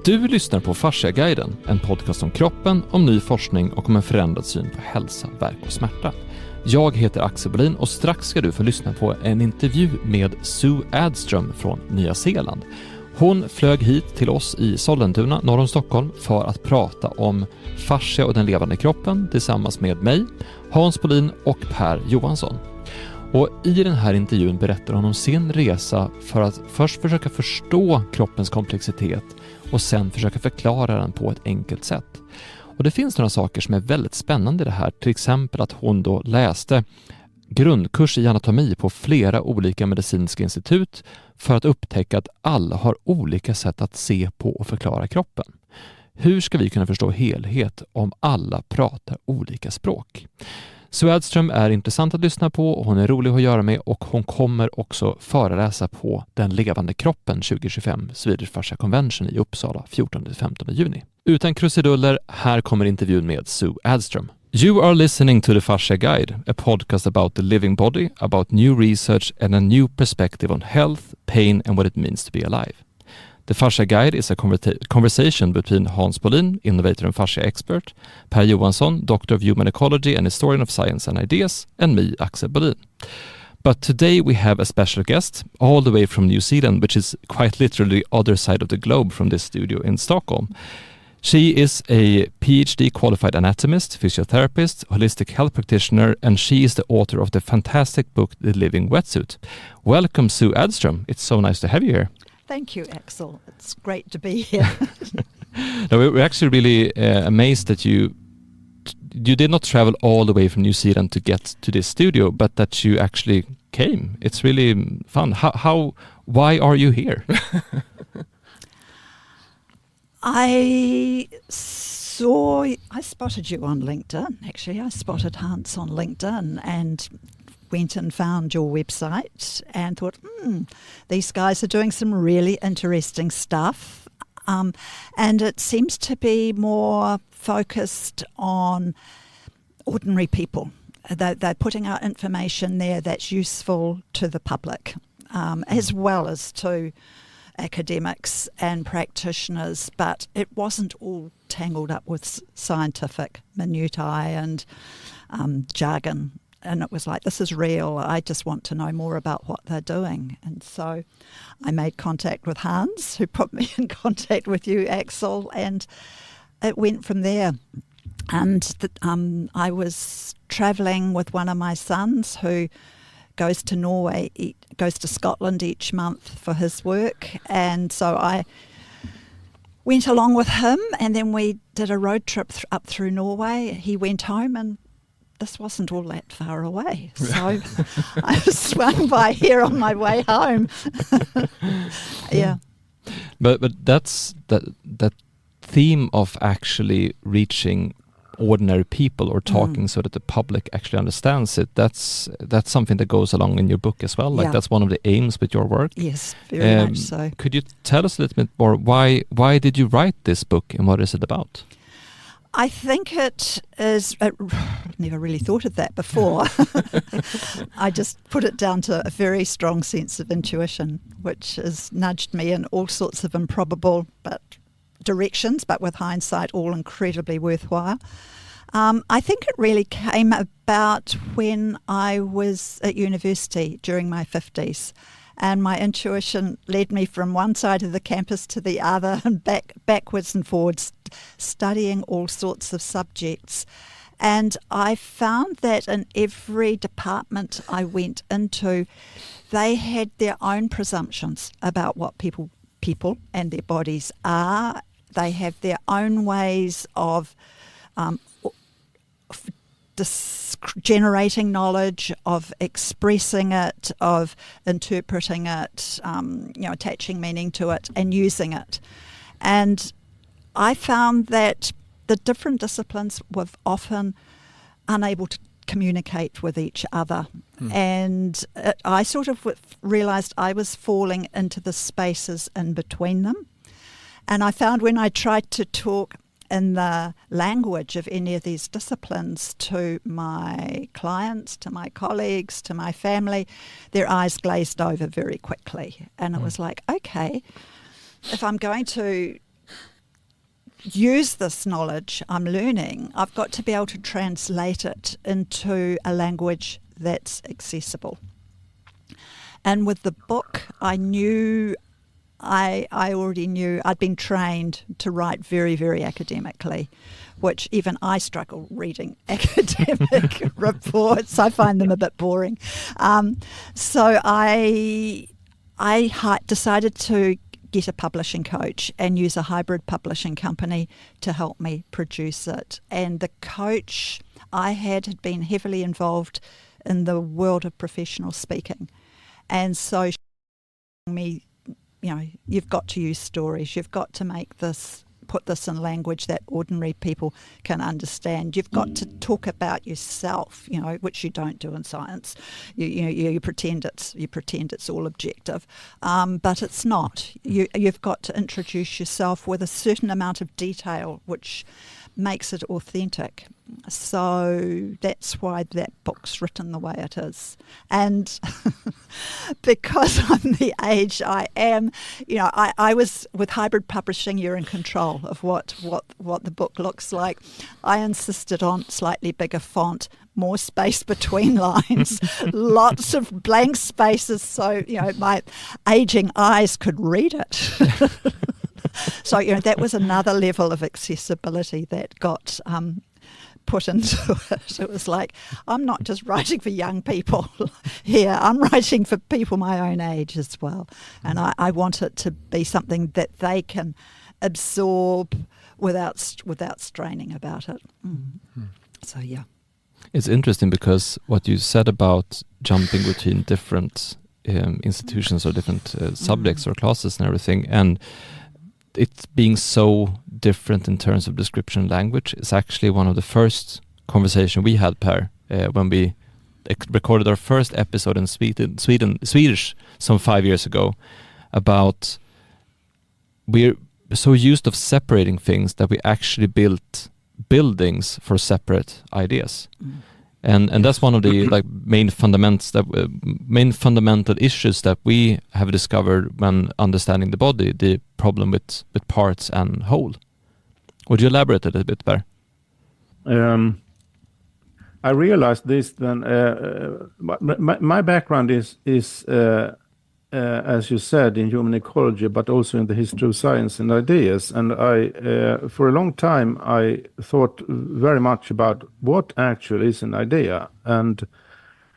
Du lyssnar på Fascia-guiden, en podcast om kroppen, om ny forskning och om en förändrad syn på hälsa, värk och smärta. Jag heter Axel Bolin och strax ska du få lyssna på en intervju med Sue Adstrum från Nya Zeeland. Hon flög hit till oss i Sollentuna norr om Stockholm för att prata om fascia och den levande kroppen tillsammans med mig, Hans Bolin och Per Johansson. Och i den här intervjun berättar hon om sin resa för att först försöka förstå kroppens komplexitet och sen försöka förklara den på ett enkelt sätt. Och det finns några saker som är väldigt spännande i det här. Till exempel att hon då läste grundkurs i anatomi på flera olika medicinska institut för att upptäcka att alla har olika sätt att se på och förklara kroppen. Hur ska vi kunna förstå helhet om alla pratar olika språk? Sue Adstrum är intressant att lyssna på och hon är rolig att göra med och hon kommer också föreläsa på Den levande kroppen 2025 Swedish Fascia Convention i Uppsala 14-15 juni. Utan krusiduller, här kommer intervjun med Sue Adstrum. You are listening to the Fascia Guide, a podcast about the living body, about new research and a new perspective on health, pain and what it means to be alive. The Fascia Guide is a conversation between Hans Bolin, innovator and fascia expert, Per Johansson, doctor of human ecology and historian of science and ideas, and me, Axel Bolin. But today we have a special guest, all the way from New Zealand, which is quite literally the other side of the globe from this studio in Stockholm. She is a PhD qualified anatomist, physiotherapist, holistic health practitioner, and she is the author of the fantastic book, The Living Wetsuit. Welcome, Sue Adstrum. It's so nice to have you here. Thank you, Axel. It's great to be here. No, we're actually really amazed that you did not travel all the way from New Zealand to get to this studio, but that you actually came. It's really fun. Why are you here? I spotted you on LinkedIn. Actually, I spotted Hans on LinkedIn and went and found your website and thought, these guys are doing some really interesting stuff. And it seems to be more focused on ordinary people. They're putting out information there that's useful to the public, as well as to academics and practitioners, but it wasn't all tangled up with scientific minutiae and jargon. And it was like, this is real. I just want to know more about what they're doing. And so I made contact with Hans, who put me in contact with you, Axel, and it went from there. And I was travelling with one of my sons who goes to Norway, goes to Scotland each month for his work. And so I went along with him, and then we did a road trip up through Norway. He went home, and this wasn't all that far away. So I swung by here on my way home. Yeah. But that's that theme of actually reaching ordinary people or talking so that the public actually understands it. That's something that goes along in your book as well. Like that's one of the aims with your work. Yes, very much so. Could you tell us a little bit more why did you write this book and what is it about? I think it is, never really thought of that before. I just put it down to a very strong sense of intuition, which has nudged me in all sorts of improbable directions, but with hindsight, all incredibly worthwhile. I think it really came about when I was at university during my 50s. And my intuition led me from one side of the campus to the other and backwards and forwards, studying all sorts of subjects. And I found that in every department I went into, they had their own presumptions about what people and their bodies are. They have their own ways of generating knowledge, of expressing it, of interpreting it, attaching meaning to it and using it. And I found that the different disciplines were often unable to communicate with each other. And I sort of realised I was falling into the spaces in between them. And I found when I tried to talk in the language of any of these disciplines to my clients, to my colleagues, to my family, their eyes glazed over very quickly. And it was like, okay, if I'm going to use this knowledge I'm learning, I've got to be able to translate it into a language that's accessible. And with the book, I already knew I'd been trained to write very, very academically, which even I struggle reading academic reports. I find them a bit boring. So I decided to get a publishing coach and use a hybrid publishing company to help me produce it. And the coach I had been heavily involved in the world of professional speaking. And so she told me, you've got to use stories. You've got to put this in language that ordinary people can understand. You've got to talk about yourself, which you don't do in science. You pretend it's all objective, but it's not. You've got to introduce yourself with a certain amount of detail, which makes it authentic. So that's why that book's written the way it is. And because I'm the age I am, I was with hybrid publishing, you're in control of what the book looks like. I insisted on slightly bigger font, more space between lines, lots of blank spaces so my aging eyes could read it. So, that was another level of accessibility that got put into it. It was like, I'm not just writing for young people here, I'm writing for people my own age as well. And I want it to be something that they can absorb without straining about it. So, yeah. It's interesting because what you said about jumping between different institutions or different subjects or classes and everything, and it being so different in terms of description language is actually one of the first conversation we had, Per, when we recorded our first episode in Swedish some 5 years ago, about we're so used of separating things that we actually built buildings for separate ideas. And that's one of the main fundamental issues that we have discovered when understanding the body, the problem with parts and whole. Would you elaborate a little bit, Per? I realized this then. My background is as you said, in human ecology, but also in the history of science and ideas. And for a long time, I thought very much about what actually is an idea. And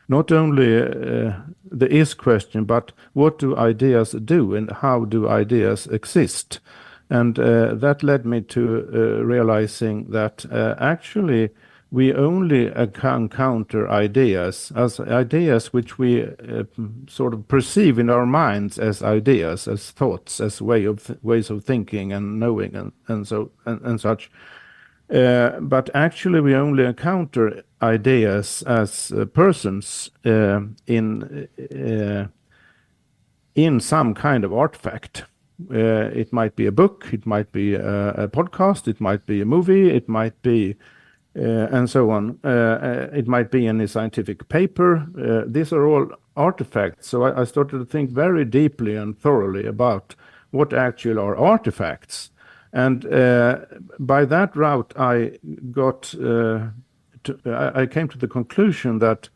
not only the is question, but what do ideas do and how do ideas exist? And that led me to realizing that actually we only encounter ideas as ideas which we sort of perceive in our minds as ideas, as thoughts, as ways of thinking and knowing and such. But actually we only encounter ideas as persons in some kind of artifact. It might be a book, it might be a podcast, it might be a movie, it might be and so on. It might be in a scientific paper. These are all artifacts. So I started to think very deeply and thoroughly about what actually are artifacts. And by that route, I came to the conclusion that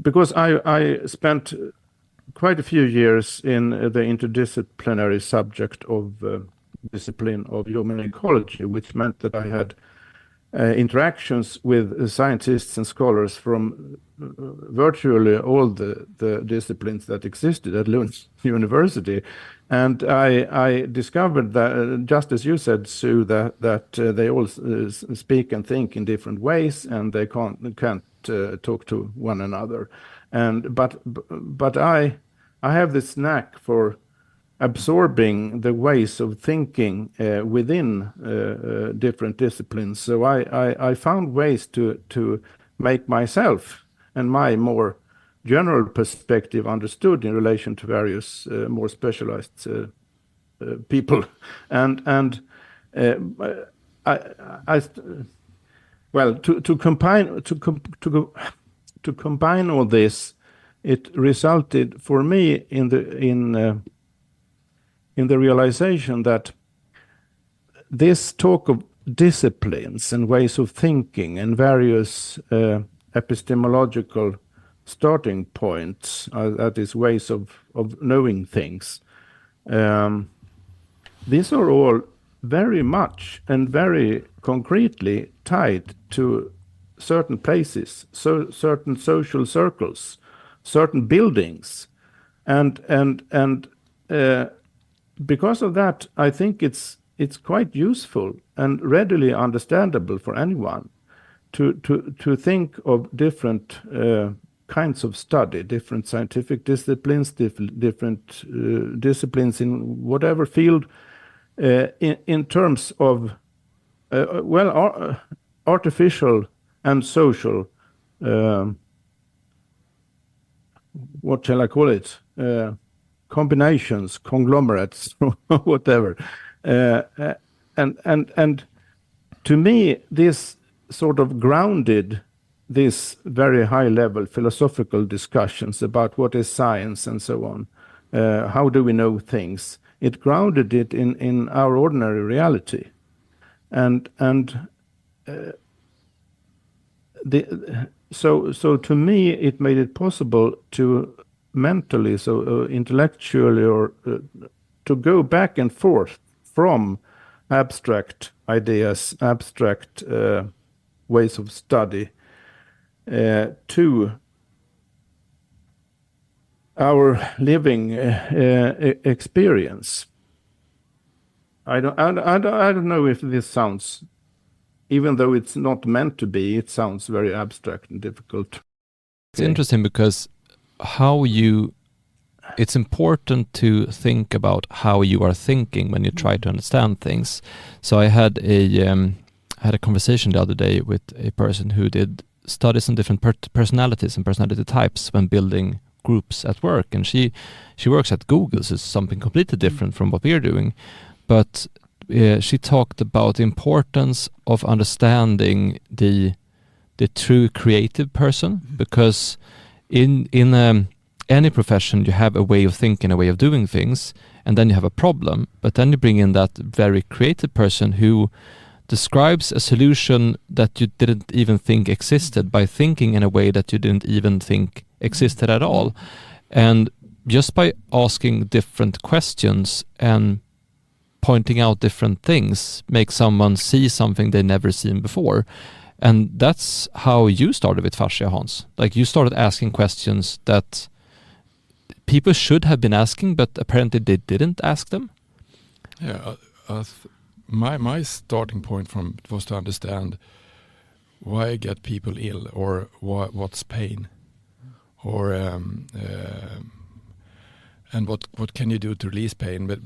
because I spent quite a few years in the interdisciplinary subject of discipline of human ecology, which meant that I had interactions with scientists and scholars from virtually all the disciplines that existed at Lund University. And I discovered that, just as you said, Sue, that they all speak and think in different ways, and they can't talk to one another. But I have this knack for absorbing the ways of thinking within different disciplines. So I found ways to make myself and my more general perspective understood in relation to various more specialized people. And to combine all this, it resulted for me in the realization that this talk of disciplines and ways of thinking and various epistemological starting points, that is, ways of knowing things, these are all very much and very concretely tied to certain places, so certain social circles, certain buildings, and because of that, I think it's quite useful and readily understandable for anyone to think of different kinds of study, different scientific disciplines, different disciplines in whatever field, in terms of artificial and social, what shall I call it? Combinations, conglomerates, whatever. And to me, this sort of grounded this very high level philosophical discussions about what is science and so on. How do we know things? It grounded it in our ordinary reality. So to me, it made it possible to mentally, intellectually, or to go back and forth from abstract ideas, abstract ways of study, to our living experience. I don't know if this sounds, even though it's not meant to be, it sounds very abstract and difficult. It's interesting because it's important to think about how you are thinking when you try to understand things. So I had a conversation the other day with a person who did studies on different personalities and personality types when building groups at work, and she works at Google, so it's something completely different from what we're doing. But she talked about the importance of understanding the true creative person, because in any profession you have a way of thinking, a way of doing things, and then you have a problem, but then you bring in that very creative person who describes a solution that you didn't even think existed by thinking in a way that you didn't even think existed at all. And just by asking different questions and pointing out different things makes someone see something they never seen before. And that's how you started with fascia, Hans. Like, you started asking questions that people should have been asking, but apparently they didn't ask them. Yeah, my starting point was to understand why get people ill, or what's pain, or and what can you do to release pain. But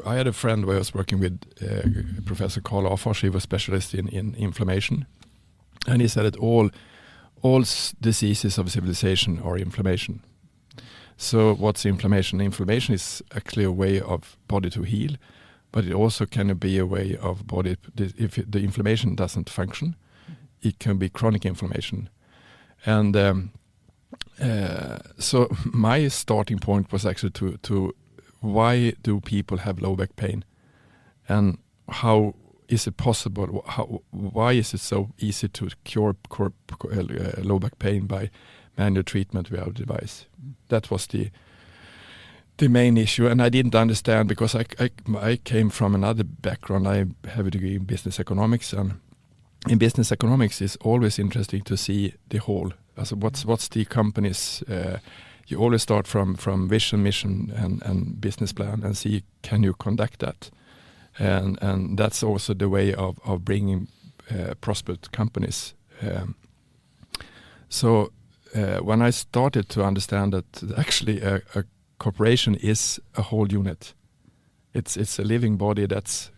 I had a friend who I was working with, Professor Carl Afars. He was specialist in inflammation, and he said that all diseases of civilization are inflammation. So what's inflammation? Inflammation is actually a way of body to heal, but it also can be a way of body, if the inflammation doesn't function, it can be chronic inflammation. And so my starting point was actually to why do people have low back pain, and how is it possible? Why is it so easy to cure low back pain by manual treatment without a device? That was the main issue, and I didn't understand because I came from another background. I have a degree in business economics, and in business economics it's always interesting to see the whole. Also, what's the company's? You always start from vision, mission, and business plan, and see can you conduct that, and that's also the way of bringing prosperous companies. So when I started to understand that actually a corporation is a whole unit, it's a living body that's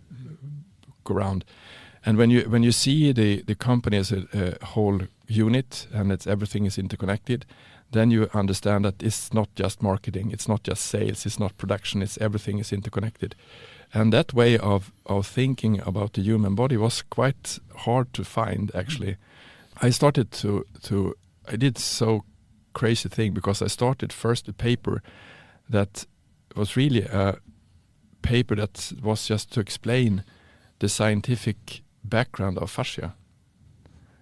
go around, and when you see the company as a whole unit and everything is interconnected, then you understand that it's not just marketing, it's not just sales, it's not production, it's everything is interconnected. And that way of thinking about the human body was quite hard to find, actually. I started I did so crazy thing, because I started first a paper that was really paper that was just to explain the scientific background of fascia.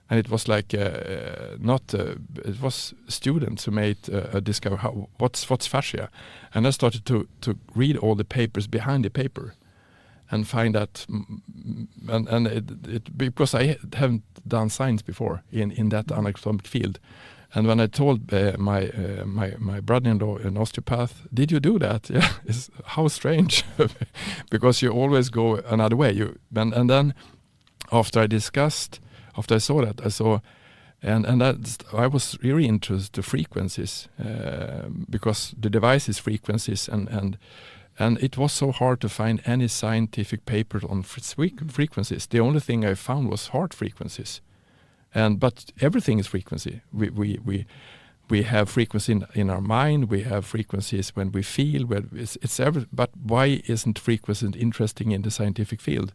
And it was like it was students who made discover what's fascia. And I started to read all the papers behind the paper and find that, and it because I haven't done science before in that anatomic field. And when I told my brother-in-law, an osteopath, did you do that? Yeah, how strange, because you always go another way. And then after I saw that, and I was really interested to frequencies because the device is frequencies, and it was so hard to find any scientific paper on frequencies. The only thing I found was heart frequencies. But everything is frequency. We have frequency in our mind. We have frequencies when we feel. But why isn't frequency interesting in the scientific field?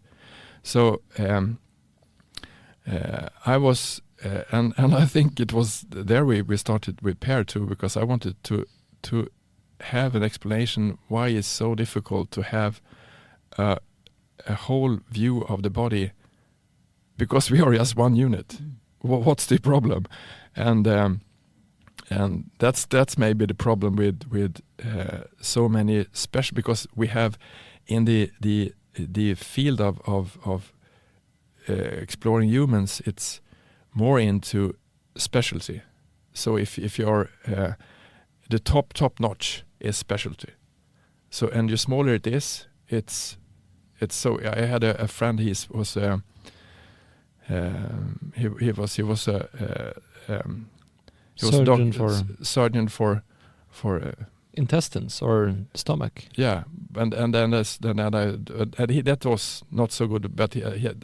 So I was, and I think it was there we started with PEAR too, because I wanted to have an explanation why it's so difficult to have a whole view of the body, because we are just one unit. What's the problem? And that's maybe the problem with so many special, because we have in the field of exploring humans, it's more into specialty. So if you're the top notch is specialty. So and the smaller it is, it's so. I had a friend. He was a surgeon for intestines or stomach. Yeah, and then that was not so good. But he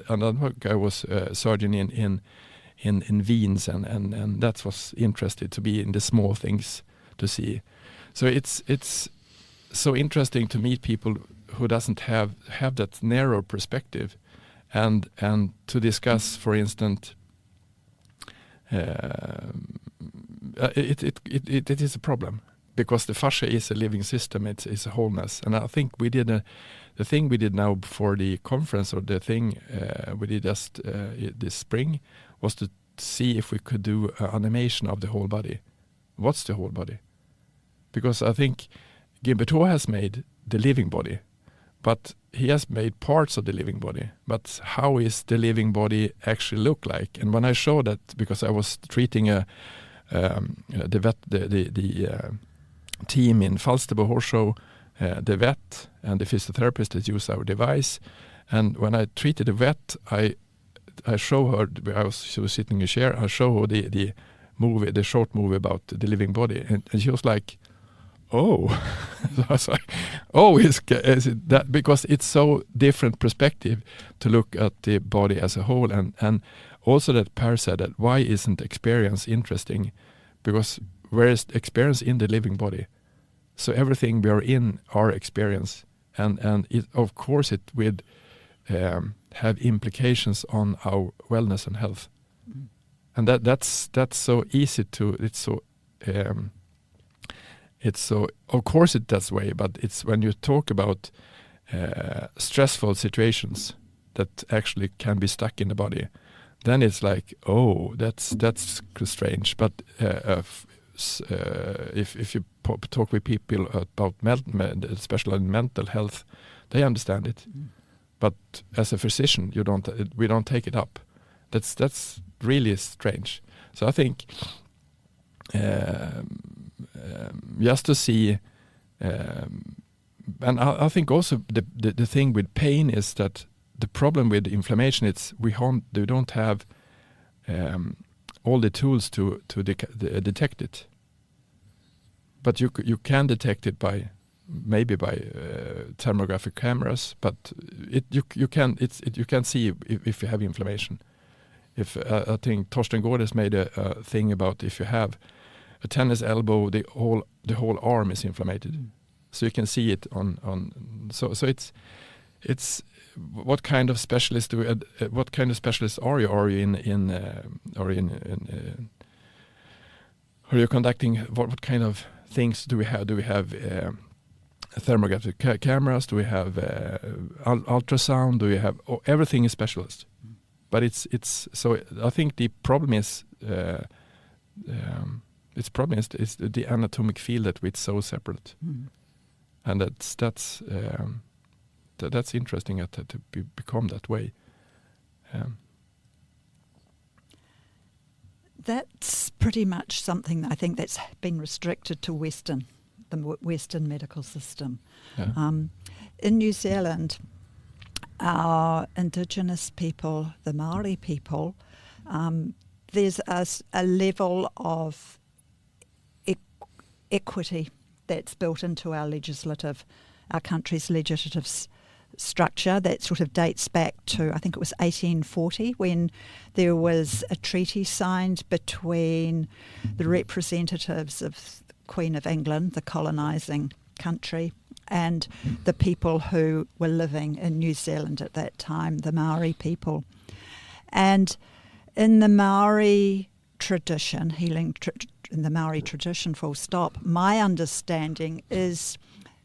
another guy was a surgeon in veins, and that was interested to be in the small things to see. So it's so interesting to meet people who doesn't have that narrow perspective, and to discuss, for instance, it is a problem because the fascia is a living system. It's a wholeness, and I think we did the thing we did now before the conference, or the thing we did just this spring, was to see if we could do an animation of the whole body. What's the whole body? Because I think Gilberto has made the living body, but he has made parts of the living body. But how is the living body actually look like? And when I showed that, because I was treating the team in Falsterbo Horse Show, the vet and the physiotherapist that use our device, and when I treated the vet, I show her. She was sitting in a chair. I show her the movie, the short movie about the living body, and she was like, "Oh," so I was like, "Oh, is it that?" Because it's so different perspective to look at the body as a whole, and also that Per said that why isn't experience interesting? Because where is experience in the living body? So everything we are in our experience, and it, of course it would have implications on our wellness and health, and that's so easy to. It's so, of course it does way, but it's when you talk about stressful situations that actually can be stuck in the body, then it's like, oh, that's strange. But if you talk with people about especially mental health, they understand it. But as a physician, we don't take it up. That's really strange. So I think. Just to see, and I think also the thing with pain is that the problem with inflammation, it's we don't have all the tools to detect it. But you can detect it maybe by thermographic cameras, but you can see if you have inflammation. If I think Torsten Gård has made a thing about if you have a tennis elbow, the whole arm is inflamed, so you can see it on. So it's what kind of specialist what kind of specialist are you? Are you are you conducting what kind of things do we have? Do we have thermographic cameras? Do we have ultrasound? Do we have everything is specialist? But it's so I think the problem is is the anatomic field that it's so separate, and that's interesting to become that way. That's pretty much something that I think that's been restricted to the Western medical system. Yeah. In New Zealand, our indigenous people, the Maori people, there's a level of equity that's built into our country's legislative structure that sort of dates back to, I think it was 1840, when there was a treaty signed between the representatives of the Queen of England, the colonising country, and the people who were living in New Zealand at that time, the Maori people. And in the Maori tradition, in the Maori tradition, full stop, my understanding is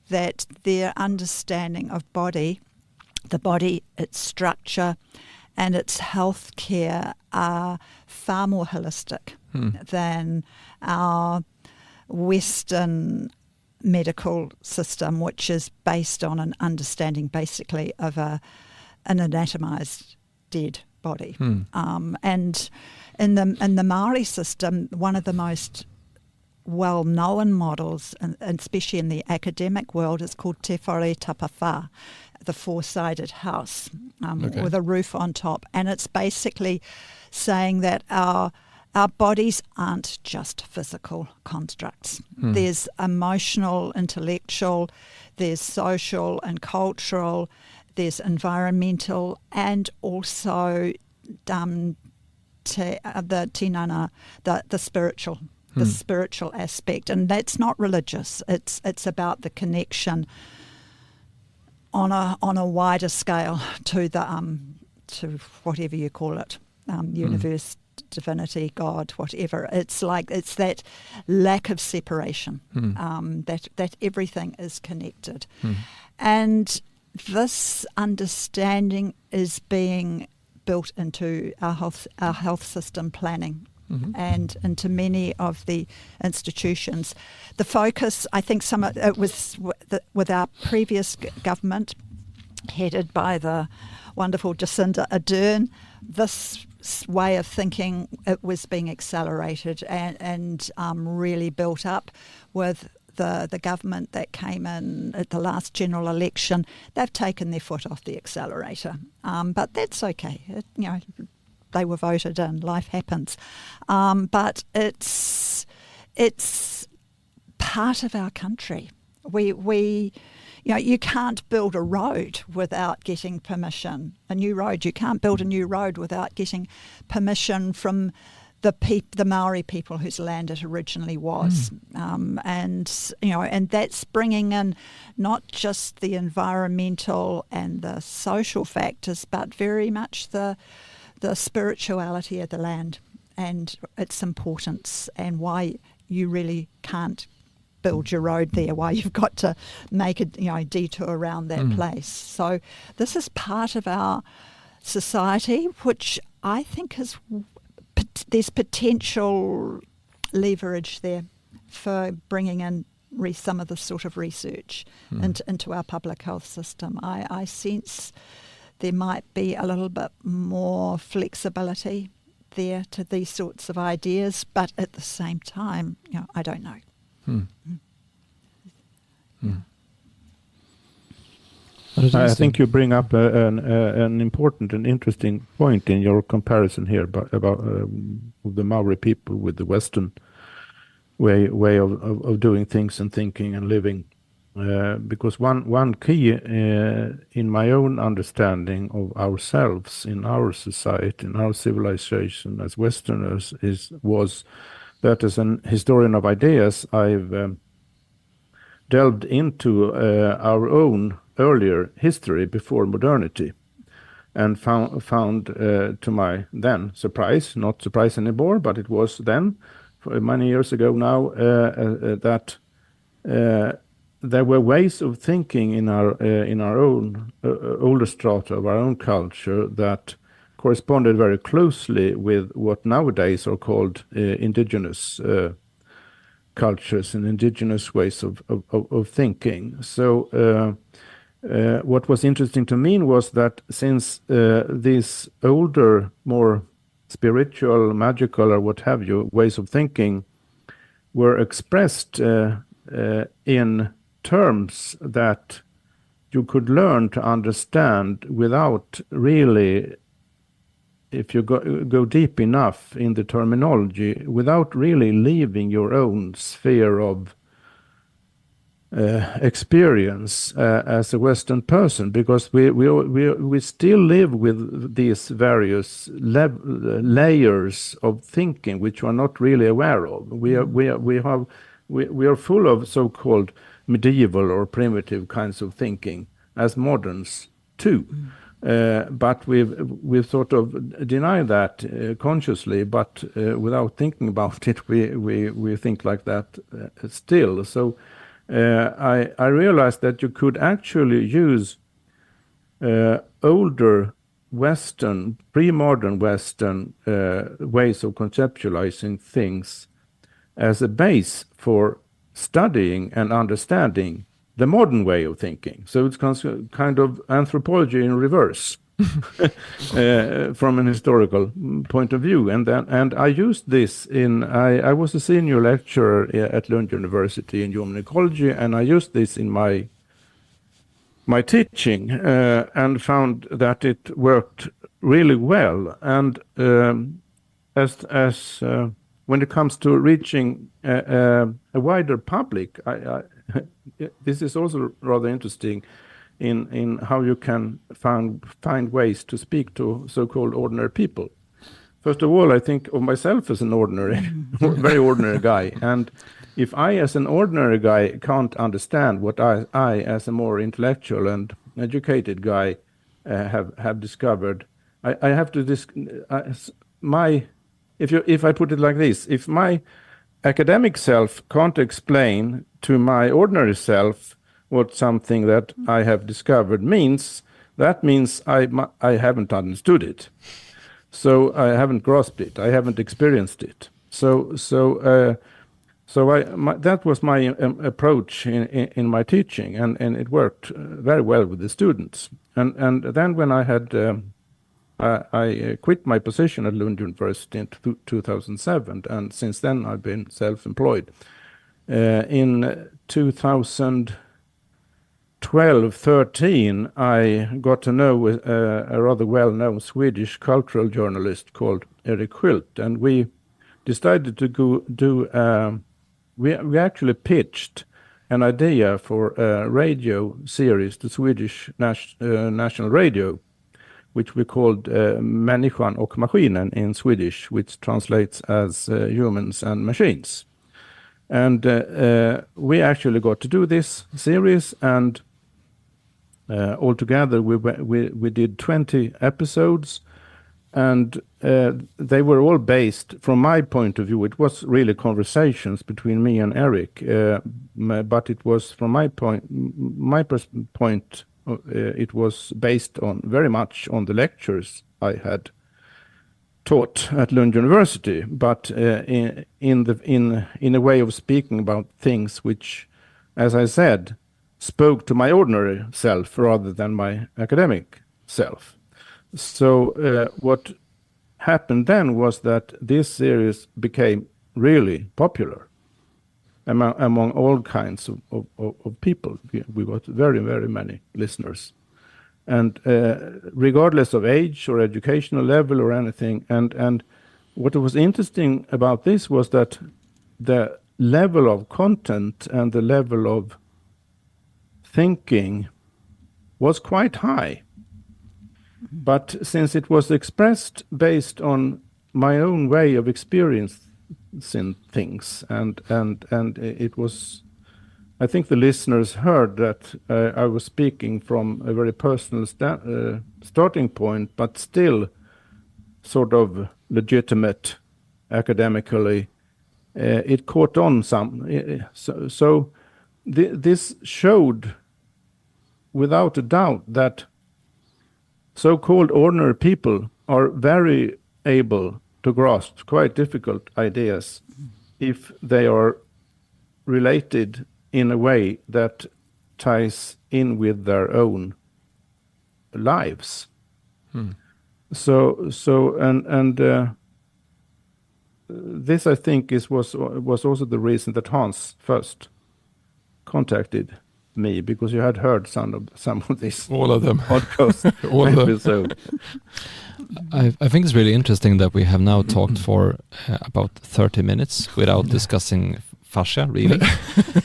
that their understanding of the body, its structure, and its health care are far more holistic than our Western medical system, which is based on an understanding basically of an anatomized dead body. And in the Maori system, one of the most well-known models, and especially in the academic world, is called Te Whare Tapawha, the four-sided house with a roof on top. And it's basically saying that our bodies aren't just physical constructs. There's emotional, intellectual, there's social and cultural, there's environmental, and also the tinana, the spiritual. The spiritual aspect, and that's not religious. It's about the connection on a wider scale to the to whatever you call it, universe, divinity, God, whatever. It's that lack of separation, that everything is connected, and this understanding is being built into our health system planning. And into many of the institutions. The focus, I think it was with our previous government, headed by the wonderful Jacinda Ardern, this way of thinking, it was being accelerated and really built up with the government that came in at the last general election. They've taken their foot off the accelerator, but that's okay. They were voted in. Life happens, but it's part of our country. You can't build a road without getting permission. You can't build a new road without getting permission from the Maori people whose land it originally was, and that's bringing in not just the environmental and the social factors, but very much the spirituality of the land and its importance, and why you really can't build your road there, why you've got to make a detour around that place. So this is part of our society, which I think there's potential leverage there for bringing in some of the sort of research into our public health system. I sense there might be a little bit more flexibility there to these sorts of ideas, but at the same time, I don't know. I think you bring up an important and interesting point in your comparison here about the Maori people with the Western way of doing things and thinking and living. Because one key in my own understanding of ourselves in our society, in our civilization as Westerners, was that as an historian of ideas, I've delved into our own earlier history before modernity, and found to my then surprise, not surprise anymore, but it was then, many years ago now, that there were ways of thinking in our own older strata of our own culture that corresponded very closely with what nowadays are called indigenous cultures and indigenous ways of thinking. So what was interesting to me was that since these older, more spiritual, magical, or what have you, ways of thinking were expressed in terms that you could learn to understand without really, if you go deep enough in the terminology, without really leaving your own sphere of experience as a Western person, because we still live with these various layers of thinking which we are not really aware of. We are full of so-called medieval or primitive kinds of thinking as moderns too. But we've sort of denied that consciously, but without thinking about it, we think like that still. So I realized that you could actually use older Western, pre-modern Western ways of conceptualizing things as a base for studying and understanding the modern way of thinking. So it's kind of anthropology in reverse from an historical point of view. And I used this I was a senior lecturer at Lund University in human ecology, and I used this in my teaching and found that it worked really well. And as when it comes to reaching a wider public, this is also rather interesting in how you can find ways to speak to so-called ordinary people. First of all, I think of myself as an ordinary, very ordinary guy. And if I, as an ordinary guy, can't understand what I as a more intellectual and educated guy, have discovered, I have to if I put it like this, if my academic self can't explain to my ordinary self what something that I have discovered means, that means I haven't understood it. So I haven't grasped it. I haven't experienced it. So that was my approach in my teaching, and it worked very well with the students. And then when I had I quit my position at Lund University in 2007, and since then I've been self-employed. In 2012-13, I got to know a rather well-known Swedish cultural journalist called Erik Skylt, and we decided to we actually pitched an idea for a radio series to Swedish national radio, which we called Människan och maskinen in Swedish, which translates as humans and machines. And we actually got to do this series, and altogether we did 20 episodes, and they were all based, from my point of view, it was really conversations between me and Eric, but it was from my point, it was based on very much on the lectures I had taught at Lund University, but in a way of speaking about things which, as I said, spoke to my ordinary self rather than my academic self. So what happened then was that this series became really popular among all kinds of people. We got very, very many listeners, and regardless of age or educational level or anything. And what was interesting about this was that the level of content and the level of thinking was quite high. But since it was expressed based on my own way of experiencing things, and it was, I think the listeners heard that I was speaking from a very personal starting point, but still sort of legitimate academically. It caught on some. So this showed without a doubt that so-called ordinary people are very able to grasp quite difficult ideas if they are related in a way that ties in with their own lives. So this, I think, was also the reason that Hans first contacted me, because you had heard some of these all of them podcasts. all of them. So I think it's really interesting that we have now talked for about 30 minutes without discussing fascia, really.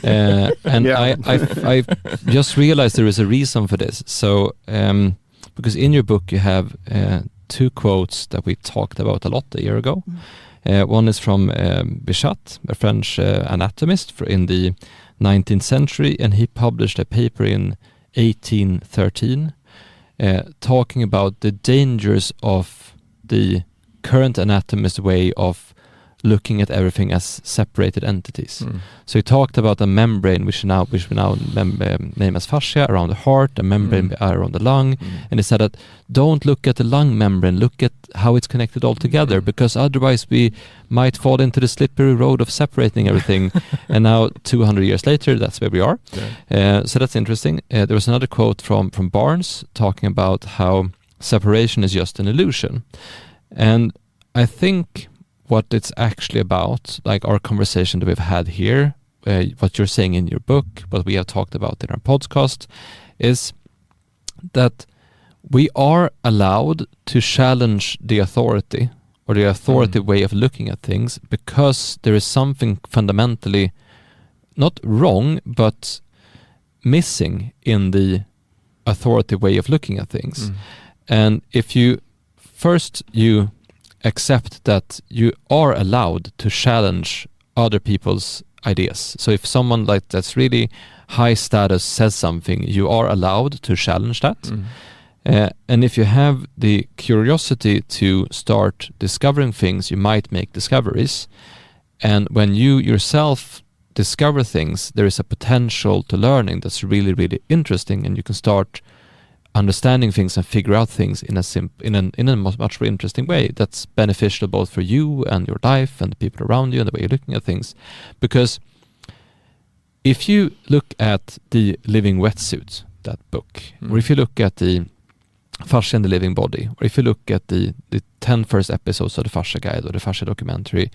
And Yeah. I just realized there is a reason for this. So, because in your book you have 2 quotes that we talked about a lot a year ago. One is from Bichat, a French anatomist in the 19th century, and he published a paper in 1813 talking about the dangers of the current anatomist way of looking at everything as separated entities. So he talked about a membrane which we now name as fascia around the heart, a membrane around the lung, and he said that don't look at the lung membrane, look at how it's connected all together, because otherwise we might fall into the slippery road of separating everything. And now 200 years later, that's where we are. So that's interesting. There was another quote from Barnes talking about how separation is just an illusion. And I think what it's actually about, like our conversation that we've had here, what you're saying in your book, what we have talked about in our podcast, is that we are allowed to challenge the authority or the authority way of looking at things, because there is something fundamentally not wrong, but missing in the authority way of looking at things. And if you accept that you are allowed to challenge other people's ideas. So if someone like that's really high status says something, you are allowed to challenge that. And if you have the curiosity to start discovering things, you might make discoveries. And when you yourself discover things, there is a potential to learning that's really, really interesting, and you can start understanding things and figure out things in a much more interesting way that's beneficial both for you and your life and the people around you and the way you're looking at things. Because if you look at the Living Wetsuit, that book, or if you look at the Fascia and the Living Body, or if you look at the 10 first episodes of the Fascia Guide or the Fascia documentary,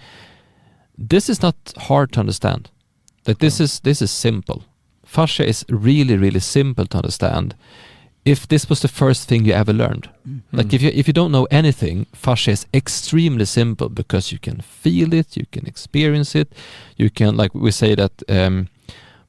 this is not hard to understand. Like this is simple. Fascia is really, really simple to understand. If this was the first thing you ever learned, like if you don't know anything, fascia is extremely simple, because you can feel it, you can experience it, you can, like we say that,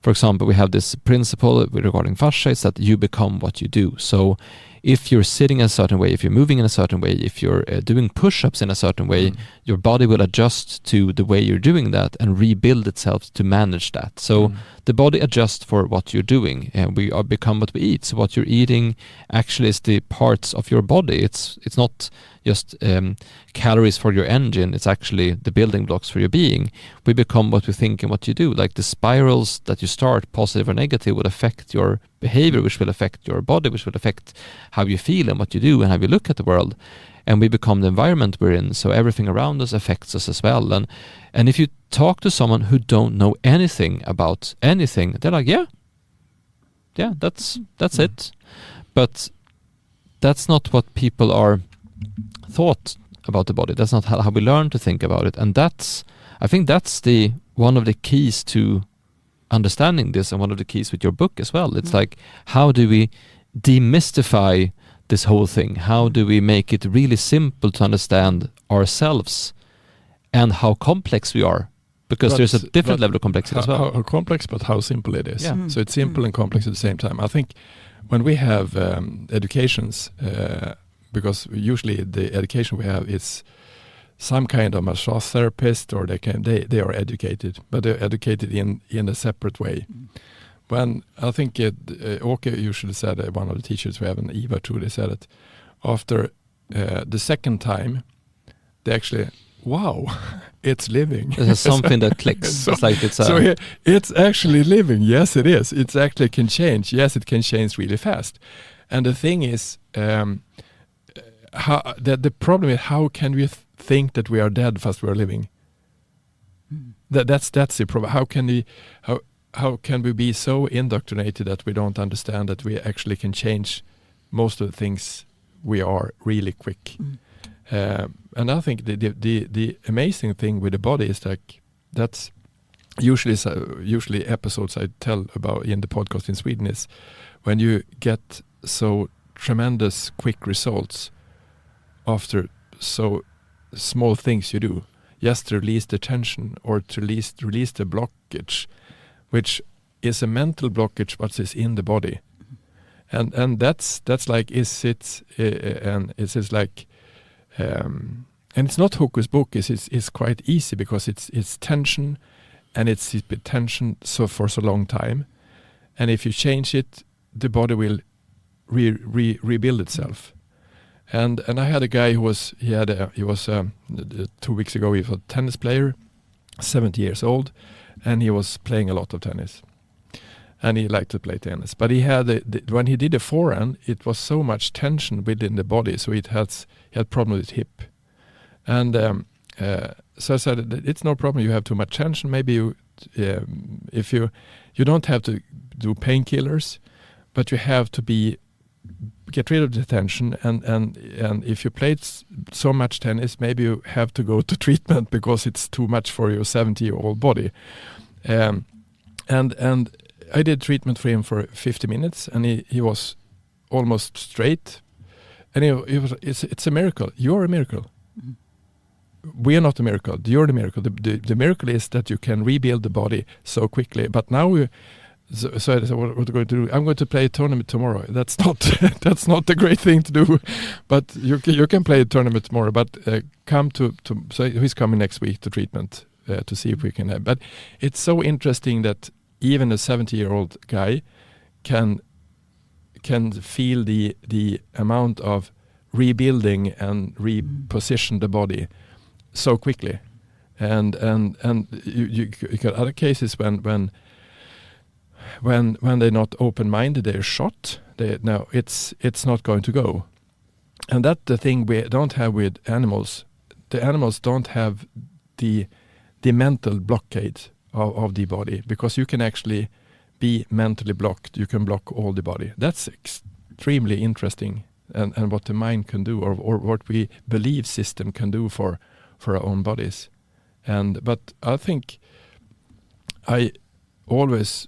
for example, we have this principle regarding fascia, is that you become what you do. So if you're sitting a certain way, if you're moving in a certain way, if you're doing push-ups in a certain way, your body will adjust to the way you're doing that and rebuild itself to manage that. So the body adjusts for what you're doing, and we are become what we eat. So what you're eating actually is the parts of your body. It's not just calories for your engine. It's actually the building blocks for your being. We become what we think and what you do. Like the spirals that you start, positive or negative, will affect your behavior, which will affect your body, which will affect how you feel and what you do and how you look at the world. And we become the environment we're in, so everything around us affects us as well. And if you talk to someone who don't know anything about anything, they're like, yeah, that's it. But that's not what people are thought about the body. That's not how we learn to think about it. And I think that's one of the keys to understanding this, and one of the keys with your book as well. It's like, how do we demystify this whole thing? How do we make it really simple to understand ourselves and how complex we are? Because there's a different level of complexity as well. How complex, but how simple it is. Yeah. So it's simple and complex at the same time. I think when we have educations, because usually the education we have is some kind of massage therapist, or they are educated, but they're educated in a separate way. When I think Åke usually said, one of the teachers we have in Eva too, they said that after the second time, they actually wow, it's living. There's something that clicks. It's like it's actually living. Yes, it is. It actually can change. Yes, it can change really fast. And the thing is, the problem is, how can we think that we are dead fast we are living? That's the problem. How can we be so indoctrinated that we don't understand that we actually can change most of the things we are really quick? And I think the amazing thing with the body is like that's usually episodes I tell about in the podcast in Sweden is when you get so tremendous quick results after so small things you do, just to release the tension or to release the blockage, which is a mental blockage but is in the body, and that's like and it's not hocus pocus. It's quite easy because it's tension, and it's been tension for so long time, and if you change it, the body will rebuild itself. And I had a guy who was 2 weeks ago. He was a tennis player, 70 years old, and he was playing a lot of tennis, and he liked to play tennis. But he had when he did a forehand, it was so much tension within the body, so he had problem with his hip. And so I said, it's no problem. You have too much tension. Maybe if you don't have to do painkillers, but you have to get rid of the tension. And if you played so much tennis, maybe you have to go to treatment because it's too much for your 70-year-old body. And I did treatment for him for 50 minutes, and he was almost straight. And it's a miracle. You're a miracle. Mm-hmm. We are not a miracle. You're the miracle. The miracle is that you can rebuild the body so quickly. But now so I said, what are you going to do? I'm going to play a tournament tomorrow. That's not a great thing to do, but you can play a tournament tomorrow. But come to so he's coming next week to treatment to see if we can have. But it's so interesting that even a 70-year-old guy can feel the amount of rebuilding and reposition the body so quickly, and you got other cases when they're not open-minded, they're shot. It's not going to go, and that's the thing we don't have with animals. The animals don't have the mental blockade of the body, because you can actually be mentally blocked. You can block all the body. That's extremely interesting, and what the mind can do, or what we belief system can do for our own bodies. But I think I always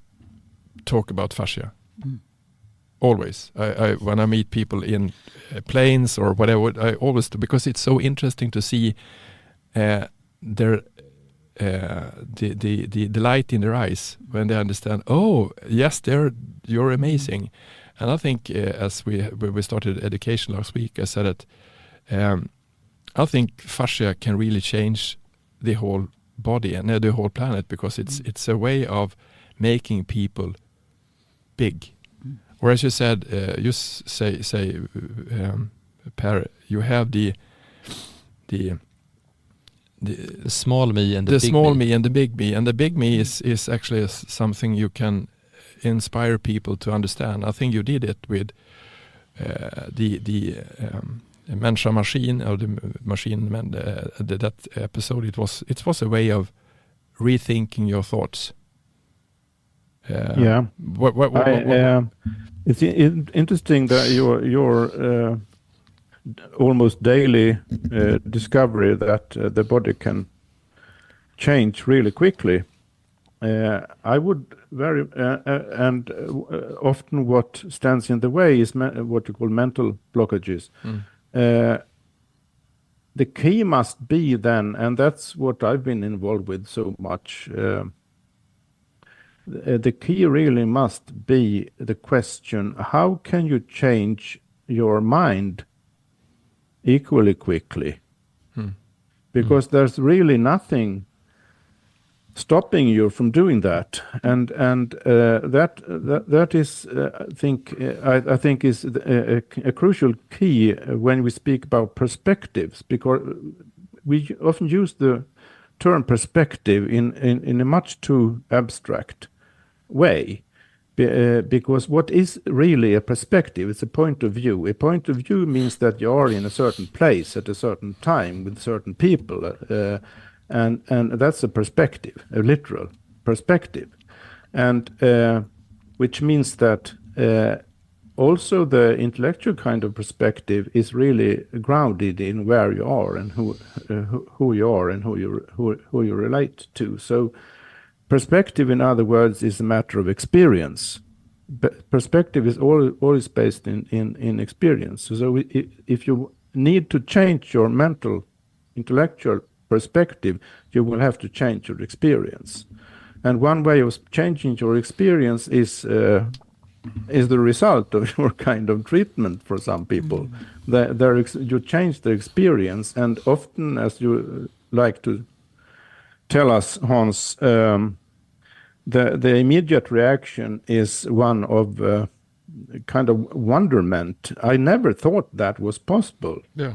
talk about fascia. Always. I when I meet people in planes or whatever, I always do, because it's so interesting to see the light in their eyes when they understand. Oh, yes, you're amazing. And I think as we started education last week, I said that I think fascia can really change the whole body and the whole planet, because it's a way of making people big. Or as you said, you say Per, you have the small me and the big small me. me and the big me, and the big me is actually something you can inspire people to understand. I think you did it with the människa maskin, or the machine that episode. It was a way of rethinking your thoughts. It's interesting that your almost daily discovery that the body can change really quickly. I would often what stands in the way is what you call mental blockages. The key must be then, and that's what I've been involved with so much. The key really must be the question: how can you change your mind equally quickly? Because there's really nothing stopping you from doing that, and that is I think is a crucial key when we speak about perspectives, because we often use the term perspective in a much too abstract way. Because what is really a perspective? It's a point of view. A point of view means that you are in a certain place at a certain time with certain people, and that's a perspective, a literal perspective, and which means that also the intellectual kind of perspective is really grounded in where you are and who you are and who you relate to. So perspective, in other words, is a matter of experience. Perspective is always based in experience. So if you need to change your mental, intellectual perspective, you will have to change your experience. And one way of changing your experience is the result of your kind of treatment for some people. You change the experience, and often, as you like to tell us, Hans, the immediate reaction is one of kind of wonderment. I never thought that was possible. Yeah.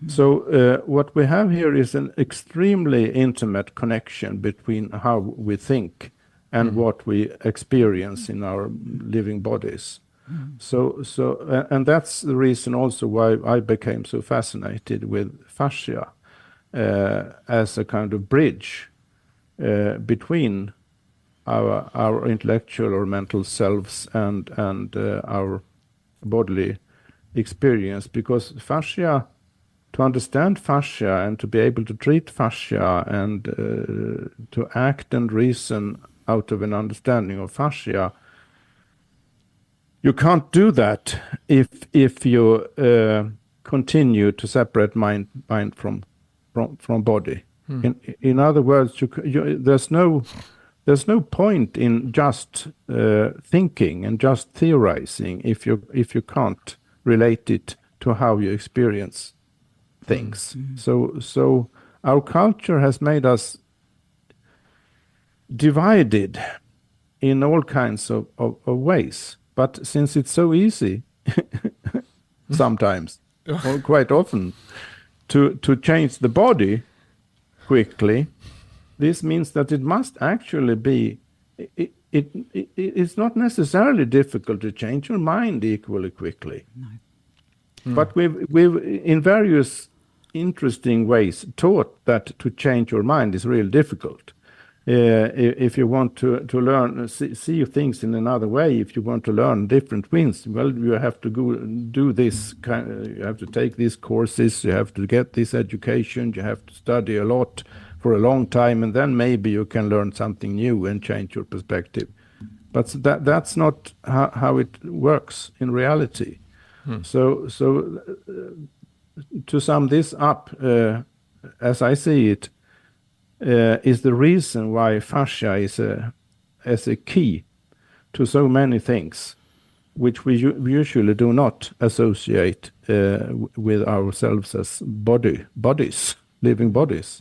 So what we have here is an extremely intimate connection between how we think and what we experience in our living bodies. And that's the reason also why I became so fascinated with fascia as a kind of bridge between our intellectual or mental selves and our bodily experience. Because fascia, to understand fascia and to be able to treat fascia and to act and reason out of an understanding of fascia, you can't do that if you continue to separate mind from body. In other words, there's no point in just thinking and just theorizing if you can't relate it to how you experience things. So our culture has made us divided in all kinds of ways. But since it's so easy sometimes, or quite often, to change the body quickly, this means that it must actually be, it's not necessarily difficult to change your mind equally quickly. No. But we've in various interesting ways taught that to change your mind is really difficult. If you want to learn, see things in another way, if you want to learn different things, well, you have to go do this you have to take these courses, you have to get this education, you have to study a lot for a long time, and then maybe you can learn something new and change your perspective. But that's not how it works in reality. So to sum this up, as I see it, is the reason why fascia is a key to so many things, which we usually do not associate with ourselves as bodies, living bodies.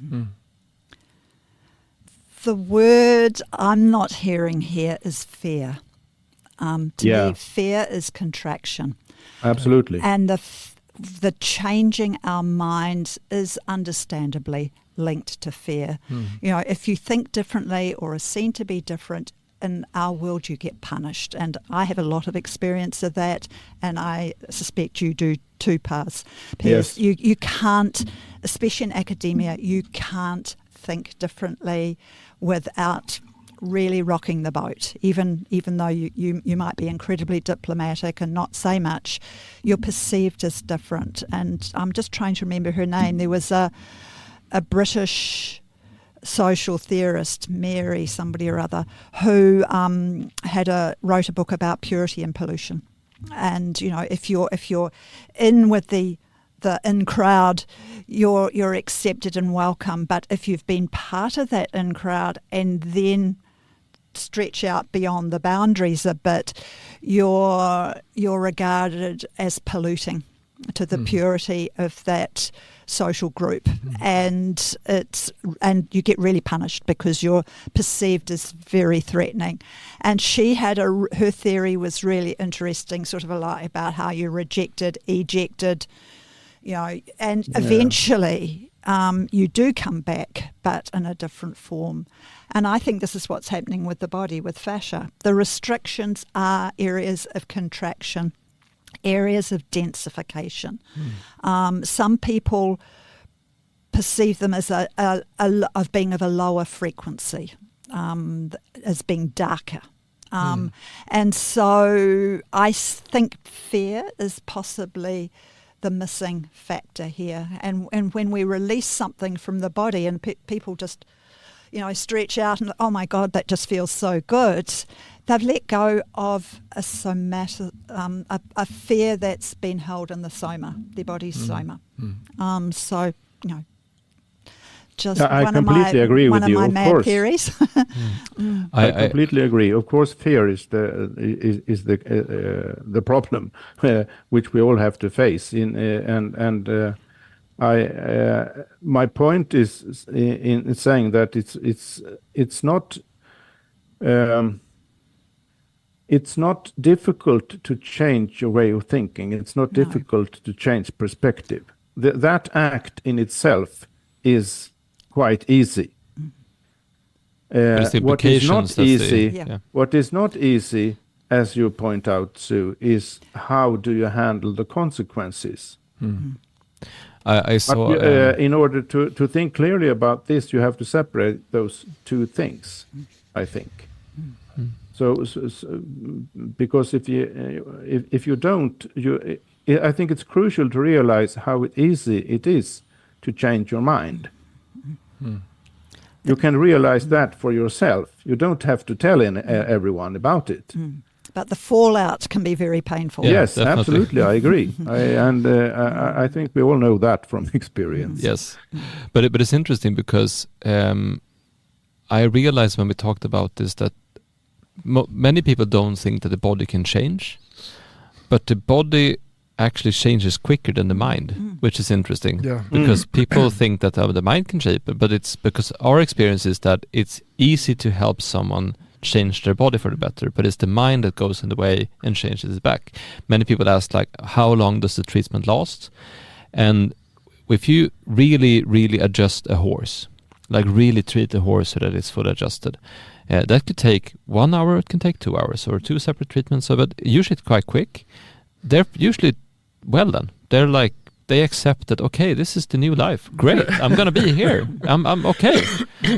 The word I'm not hearing here is fear. To me, fear is contraction. Absolutely. And the changing our minds is understandably linked to fear. You know, if you think differently or are seen to be different, in our world you get punished. And I have a lot of experience of that, and I suspect you do too, Piers. Yes. You can't, especially in academia, you can't think differently without really rocking the boat. Even though you might be incredibly diplomatic and not say much, you're perceived as different. And I'm just trying to remember her name. There was a British social theorist, Mary somebody or other, who wrote a book about purity and pollution. And you know, if you're in with the in crowd, you're accepted and welcome. But if you've been part of that in crowd and then stretch out beyond the boundaries a bit, you're regarded as polluting to the purity of that social group, and you get really punished because you're perceived as very threatening. And she had her theory was really interesting, sort of a lot about how you're rejected, ejected, you know, and eventually you do come back, but in a different form. And I think this is what's happening with the body, with fascia. The restrictions are areas of contraction, areas of densification. Some people perceive them as of being of a lower frequency, as being darker. And so I think fear is possibly the missing factor here. And when we release something from the body and people just, stretch out and, oh my God, that just feels so good, they've let go of a somatic, a fear that's been held in the soma, their body's soma. So, just I one completely agree with you, one of my mad of course. theories. I completely agree. Of course, fear is the problem which we all have to face. My point is in saying that it's not difficult to change your way of thinking. It's not difficult to change perspective. That act in itself is quite easy. What is not easy, as you point out, Sue, is how do you handle the consequences? I saw. In order to think clearly about this, you have to separate those two things, I think. So because if you don't, I think it's crucial to realize how easy it is to change your mind. You can realize that for yourself. You don't have to tell everyone about it. But the fallout can be very painful. Yeah, yes, definitely. absolutely, I agree. I think we all know that from experience. Yes, but it's interesting because I realized when we talked about this that many people don't think that the body can change, but the body actually changes quicker than the mind, which is interesting. Yeah. Because people think that the mind can shape it, but it's because our experience is that it's easy to help someone change their body for the better, but it's the mind that goes in the way and changes it back. Many people ask, like, how long does the treatment last? And if you really, really adjust a horse, like really treat the horse so that it's fully adjusted, that could take 1 hour, it can take 2 hours, or 2 separate treatments. So, but usually it's quite quick. They're usually well done. They're like, they accept that, okay, this is the new life. Great, I'm gonna be here. I'm okay.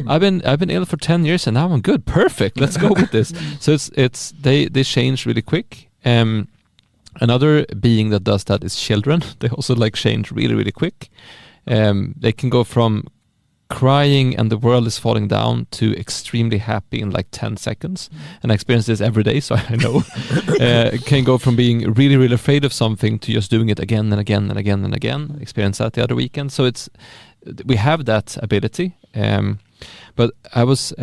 I've been ill for 10 years and now I'm good. Perfect. Let's go with this. So it's they change really quick. Another being that does that is children. They also change really, really quick. They can go from crying and the world is falling down to extremely happy in 10 seconds. And I experience this every day, so I know. Can go from being really, really afraid of something to just doing it again and again and again and again. Experience that the other weekend. So we have that ability. But I was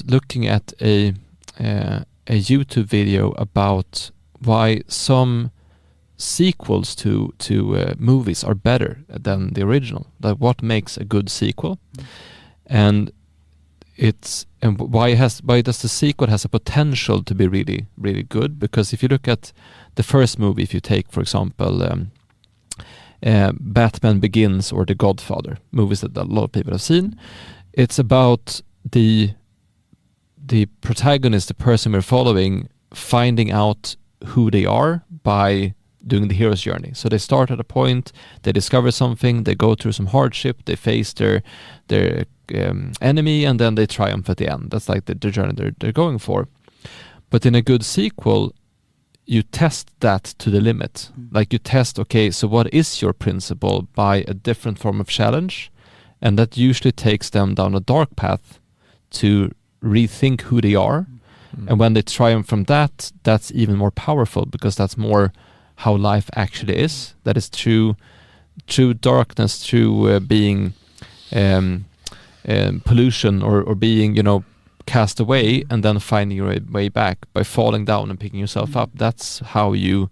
looking at a YouTube video about why some sequels to movies are better than the original. Like what makes a good sequel, and why does the sequel has a potential to be really, really good? Because if you look at the first movie, if you take, for example, Batman Begins or The Godfather, movies that a lot of people have seen, it's about the protagonist, the person we're following, finding out who they are by doing the hero's journey. So they start at a point, they discover something, they go through some hardship, they face their enemy, and then they triumph at the end. That's like the journey they're going for. But in a good sequel, you test that to the limit. Like you test, okay, so what is your principle by a different form of challenge? And that usually takes them down a dark path to rethink who they are. And when they triumph from that, that's even more powerful because that's more how life actually is. That is true darkness, true being pollution or being, cast away and then finding your way back by falling down and picking yourself up. That's how you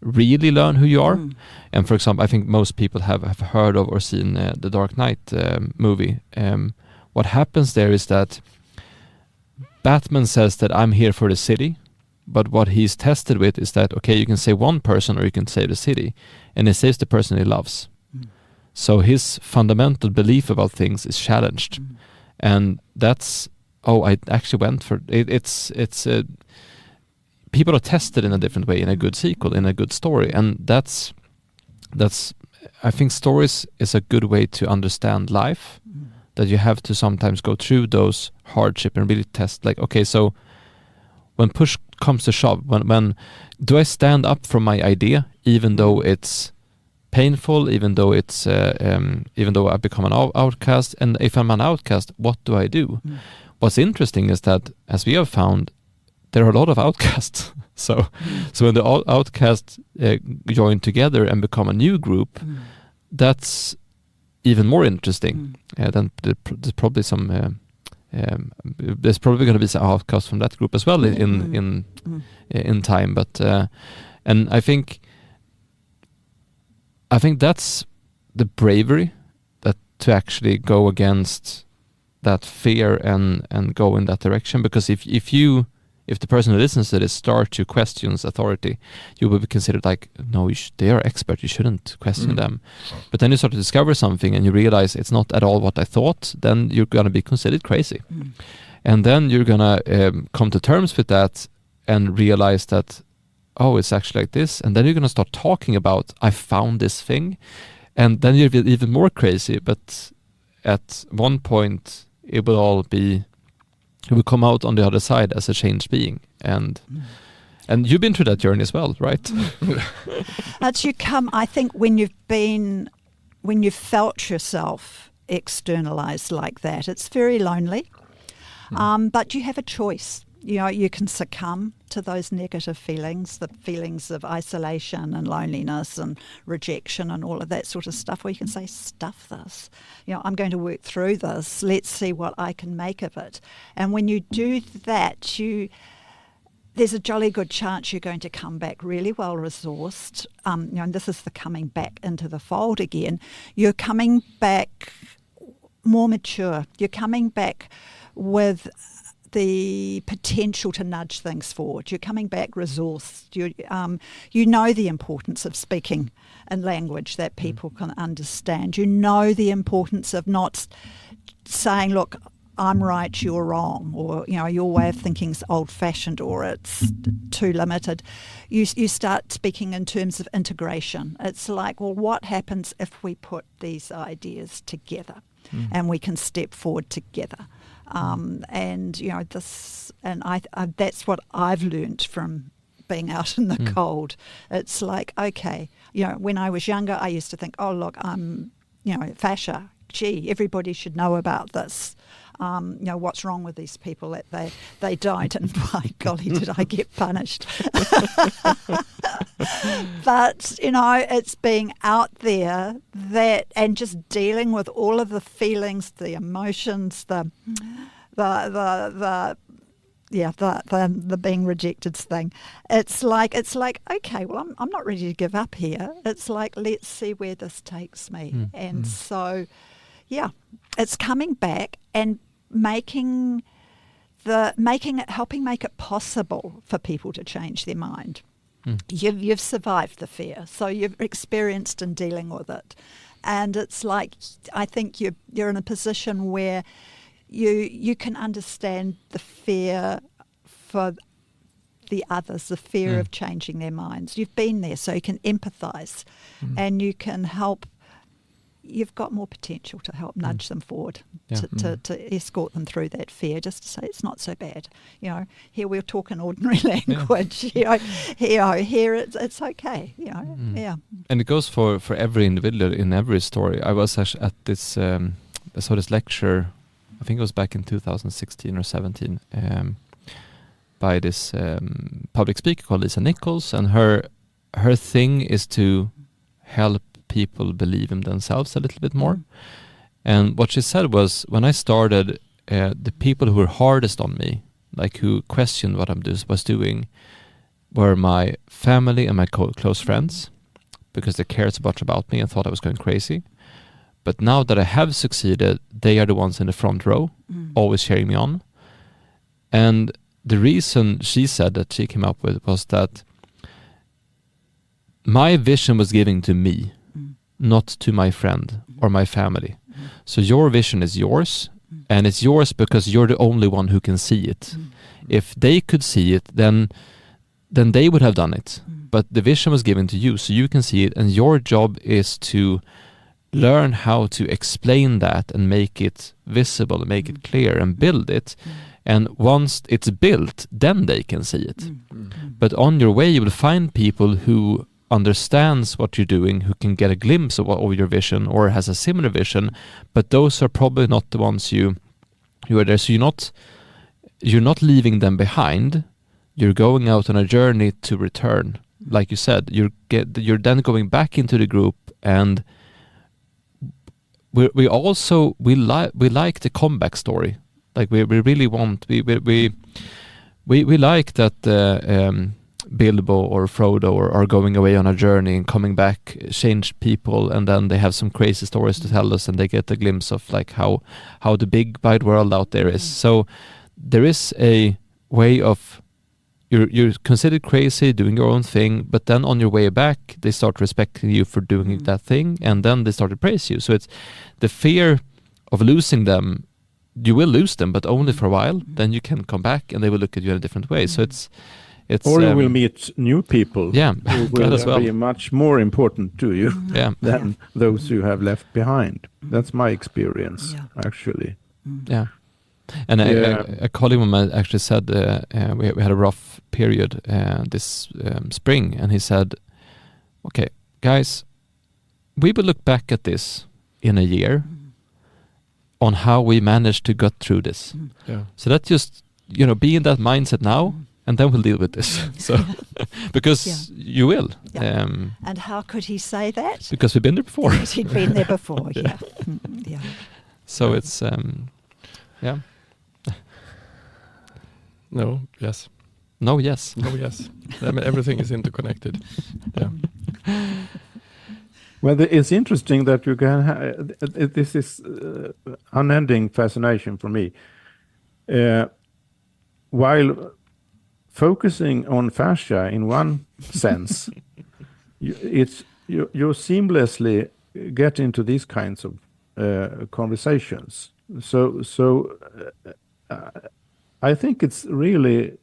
really learn who you are. And for example, I think most people have heard of or seen the Dark Knight movie. What happens there is that Batman says that I'm here for the city, but what he's tested with is that, okay, you can save one person or you can save the city, and he saves the person he loves. So his fundamental belief about things is challenged. And that's, I actually went for it. It's people are tested in a different way in a good sequel, in a good story. And that's I think stories is a good way to understand life, that you have to sometimes go through those hardship and really test, like, okay, so when push comes to shove, when do I stand up for my idea, even though it's painful, even though it's even though I become an outcast, and if I'm an outcast, what do I do? What's interesting is that, as we have found, there are a lot of outcasts. So when the outcasts join together and become a new group, that's even more interesting. Then there's probably some there's probably going to be some outcasts from that group as well in time. But and I think that's the bravery, that to actually go against that fear and go in that direction. Because if the person who listens to this start to question authority, you will be considered like, no, they are experts, you shouldn't question them. But then you start to discover something and you realize it's not at all what I thought, then you're going to be considered crazy. And then you're going to come to terms with that and realize that, it's actually like this. And then you're going to start talking about, I found this thing. And then you'll be even more crazy. But at one point, it will come out on the other side as a changed being. And you've been through that journey as well, right? I think when you've felt yourself externalized like that, it's very lonely. But you have a choice. You can succumb to those negative feelings, the feelings of isolation and loneliness and rejection and all of that sort of stuff, or you can say, stuff this. I'm going to work through this. Let's see what I can make of it. And when you do that, there's a jolly good chance you're going to come back really well resourced. And this is the coming back into the fold again. You're coming back more mature. You're coming back with the potential to nudge things forward. You're coming back resourced. You know the importance of speaking in language that people can understand. You know the importance of not saying, look, I'm right, you're wrong, or your way of thinking is old-fashioned, or it's too limited. You start speaking in terms of integration. It's like, well, what happens if we put these ideas together and we can step forward together? That's what I've learned from being out in the cold. It's like, okay, when I was younger, I used to think, oh, look, I'm, fascia. Gee, everybody should know about this. What's wrong with these people that they don't? And by golly, did I get punished. But, it's being out there and just dealing with all of the feelings, the emotions, the being rejected thing. It's like, okay, well, I'm not ready to give up here. It's like, let's see where this takes me. So, it's coming back and helping make it possible for people to change their mind. You've survived the fear, so you've experienced in dealing with it, and it's like, I think you're in a position where you can understand the fear for the others, the fear of changing their minds. You've been there, so you can empathise, and you can help. You've got more potential to help nudge them forward, to escort them through that fear, just to say it's not so bad. Here we're talking ordinary language. Here it's okay. And it goes for every individual in every story. I was actually at this, I saw this lecture, I think it was back in 2016 or 17, by this public speaker called Lisa Nichols, and her thing is to help people believe in themselves a little bit more. And what she said was, when I started, the people who were hardest on me, like who questioned what I was doing, were my family and my close friends, because they cared so much about me and thought I was going crazy. But now that I have succeeded, they are the ones in the front row, always cheering me on. And the reason she said that she came up with was that my vision was given to me, not to my friend or my family. So your vision is yours, and it's yours because you're the only one who can see it. If they could see it, then they would have done it. But the vision was given to you, so you can see it, and your job is to learn how to explain that and make it visible, make it clear, and build it. And once it's built, then they can see it. But on your way, you will find people who understands what you're doing, who can get a glimpse of your vision or has a similar vision, but those are probably not the ones you are there. So you're not leaving them behind. You're going out on a journey to return. Like you said, you're then going back into the group, and we like the comeback story. Like we really want we like that Bilbo or Frodo are going away on a journey and coming back, changed people, and then they have some crazy stories to tell us, and they get a glimpse of like how the big wide world out there is. So there is a way of you're considered crazy, doing your own thing, but then on your way back, they start respecting you for doing that thing, and then they start to praise you. So it's the fear of losing them. You will lose them, but only for a while. Then you can come back, and they will look at you in a different way. So it's or you will meet new people. Yeah, who will as well. be much more important to you than those you have left behind. That's my experience, actually. Yeah. And a colleague of mine actually said we had a rough period this spring, and he said, "Okay, guys, we will look back at this in a year on how we managed to get through this." Yeah. So that just be in that mindset now, and then we'll deal with this. So because you will. Yeah. And how could he say that? Because we've been there before. Because he'd been there before. Yeah. Yeah. So it's yeah. No, yes. No, yes. No, yes. I mean, everything is interconnected. Yeah. Well, it's interesting that you can this is unending fascination for me. While focusing on fascia in one sense, you seamlessly get into these kinds of conversations. So I think it's really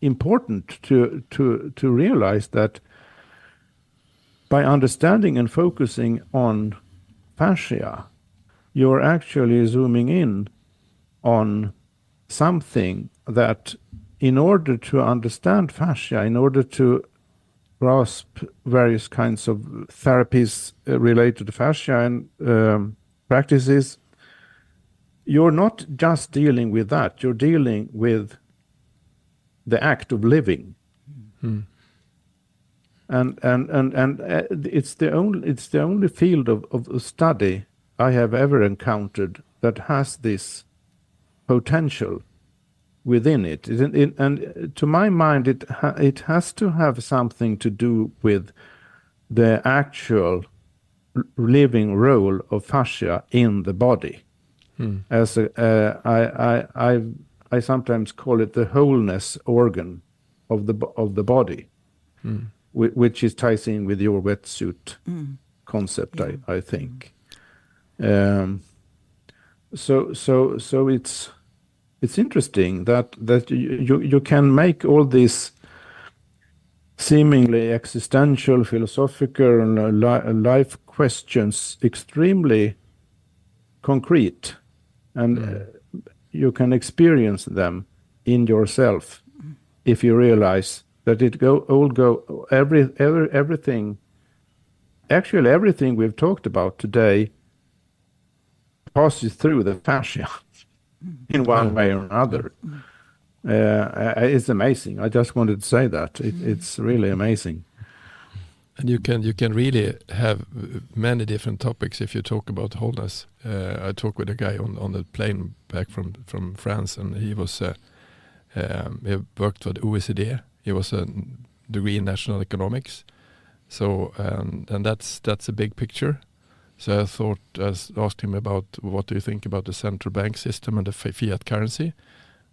important to realize that by understanding and focusing on fascia, you're actually zooming in on something that, in order to understand fascia, in order to grasp various kinds of therapies related to fascia and practices, you're not just dealing with that, you're dealing with the act of living. And it's the only field of study I have ever encountered that has this potential within it. And to my mind, it has to have something to do with the actual living role of fascia in the body. As I sometimes call it the wholeness organ of the body, which is ties in with your wetsuit concept, I think. So it's interesting that you can make all these seemingly existential, philosophical, and life questions extremely concrete, and you can experience them in yourself if you realize that everything. Actually, everything we've talked about today passes through the fascia in one way or another. It's amazing. I just wanted to say that it's really amazing. And you can really have many different topics if you talk about wholeness. I talked with a guy on the plane back from France, and he was he worked for the OECD. He was a degree in national economics. So and that's a big picture. So I asked him about what do you think about the central bank system and the fiat currency,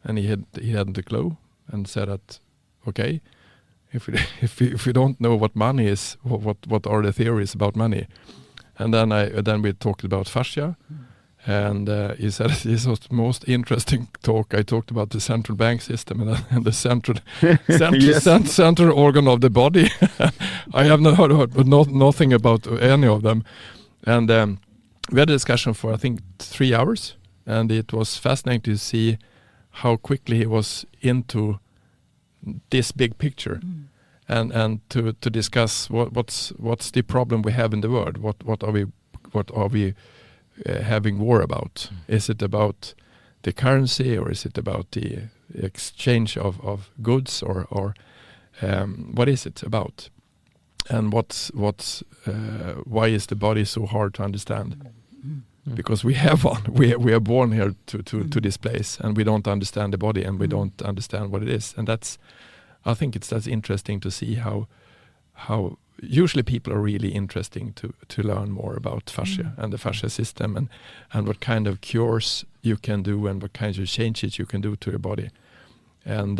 and he hadn't a clue, and said that okay. If we don't know what money is, what are the theories about money? And then we talked about fascia. And he said this was the most interesting talk. I talked about the central bank system and the central organ of the body. I have not heard nothing about any of them. And we had a discussion for, I think, 3 hours. And it was fascinating to see how quickly he was into this big picture. And to discuss what's the problem we have in the world. What are we having war about? Is it about the currency, or is it about the exchange of goods, or what is it about? And why is the body so hard to understand? Because we have one. We are born here to this place, and we don't understand the body, and we don't understand what it is. And I think that's interesting to see how usually people are really interesting to learn more about fascia and the fascia system, and what kind of cures you can do, and what kinds of changes you can do to your body. And